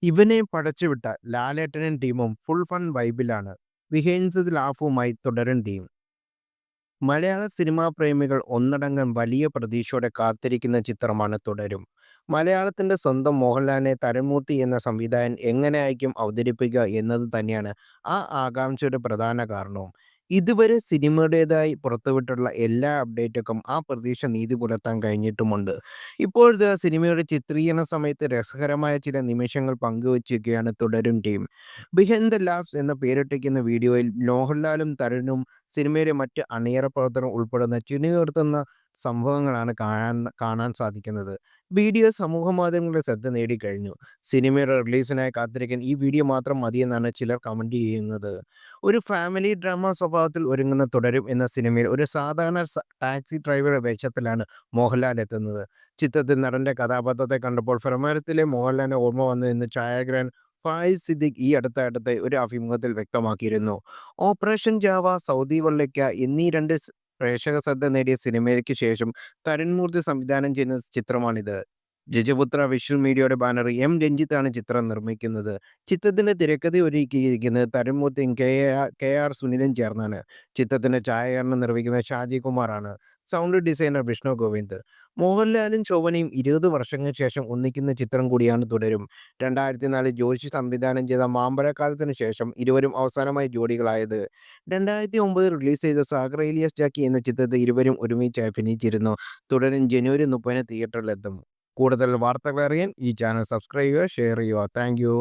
ഇവനെ പടച്ചുവിട്ട ലാലേട്ടനും ടീമും full fun വൈബിലാണ്. വിഹേൻസ് ലാഫുമായി തുടരും ടീം. മലയാള സിനിമാ പ്രേമികൾ ഒന്നടങ്കം വലിയ പ്രതീക്ഷയോടെ കാത്തിരിക്കുന്ന ചിത്രമാണ് തുടരും. മലയാളത്തിന്റെ സ്വന്തം മോഹൻലാലിനെ തരൺമൂർത്തി എന്ന സംവിധായകൻ എങ്ങനെയായിരിക്കും അവതരിപ്പിക്കുക എന്നത് തന്നെയാണ് ആ ആകാംക്ഷയുടെ പ്രധാന കാരണവും. ഇതുവരെ സിനിമയുടേതായി പുറത്തുവിട്ടുള്ള എല്ലാ അപ്ഡേറ്റുകൾക്കും ആ പ്രതീക്ഷ നീതി പുലർത്താൻ കഴിഞ്ഞിട്ടുമുണ്ട്. ഇപ്പോഴത്തെ സിനിമയുടെ ചിത്രീകരണ സമയത്ത് രസകരമായ ചില നിമിഷങ്ങൾ പങ്കുവച്ചിരിക്കുകയാണ് തുടരും ടീം. ബിഹൈൻഡ് ദ ലാബ്സ് എന്ന പേരിട്ടിരിക്കുന്ന വീഡിയോയിൽ മോഹൻലാലും തരുണും സിനിമയിലെ മറ്റ് അണിയറ പ്രവർത്തനം ഉൾപ്പെടുന്ന ചിണിയുയർത്തുന്ന സംഭവങ്ങളാണ് കാണാൻ സാധിക്കുന്നത്. വീഡിയോ സമൂഹമാധ്യമങ്ങളുടെ ശ്രദ്ധ നേടിക്കഴിഞ്ഞു. സിനിമയുടെ റിലീസിനായി കാത്തിരിക്കാൻ ഈ വീഡിയോ മാത്രം മതിയെന്നാണ് ചിലർ കമന്റ് ചെയ്യുന്നത്. ഒരു ഫാമിലി ഡ്രാമ സ്വഭാവത്തിൽ ഒരുങ്ങുന്ന തുടരും എന്ന സിനിമയിൽ ഒരു സാധാരണ ടാക്സി ഡ്രൈവറുടെ വേഷത്തിലാണ് മോഹൻലാൽ എത്തുന്നത്. ചിത്രത്തിൽ നടന്റെ കഥാപാത്രത്തെ കണ്ടപ്പോൾ പ്രമേയത്തിലെ മോഹൻലാലിന്റെ ഓർമ്മ വന്നതെന്ന് ഛായാഗ്രഹൻ ഫായിസ് സിദ്ദിഖ് ഈ അടുത്ത ഒരു അഭിമുഖത്തിൽ വ്യക്തമാക്കിയിരുന്നു. ഓപ്പറേഷൻ ജാവ, സൗദി വെള്ളയ്ക്ക എന്നീ രണ്ട് പ്രേക്ഷക ശ്രദ്ധ നേടിയ സിനിമയ്ക്ക് ശേഷം തരുൺമൂർത്തി സംവിധാനം ചെയ്യുന്ന ചിത്രമാണിത്. രജപുത്ര വിഷ്വൽ മീഡിയയുടെ ബാനർ എം രഞ്ജിത്താണ് ചിത്രം നിർമ്മിക്കുന്നത്. ചിത്രത്തിന്റെ തിരക്കഥ ഒരുക്കിയിരിക്കുന്നത് തരുൺമൂർത്തിയും കെ ആർ സുനിലും ചേർന്നാണ്. ചിത്രത്തിന്റെ ഛായാഗ്രഹണം നിർവഹിക്കുന്നത് ഷാജി കുമാറാണ്. Sound designer Vishnu Govind. മോഹൻലാലും ശോഭനയും 20 വർഷങ്ങൾക്ക് ശേഷം ഒന്നിക്കുന്ന ചിത്രം കൂടിയാണ് തുടരും. 2004 ജോഷി സംവിധാനം ചെയ്ത മാമ്പഴക്കാലത്തിന് ശേഷം ഇരുവരും അവസാനമായി ജോഡികളായത്. 2009 റിലീസ് ചെയ്ത സാഗർ ഇലിയാസ് ജാക്കി എന്ന ചിത്രത്തിൽ ഇരുവരും ഒരുമിച്ച് അഭിനയിച്ചിരുന്നു. തുടരും ജനുവരി 30 തിയേറ്ററിലെത്തും. കൂടുതൽ വാർത്തകൾ അറിയാൻ ഈ ചാനൽ സബ്സ്ക്രൈബ് ചെയ്യുക, ഷെയർ ചെയ്യുക. Thank you.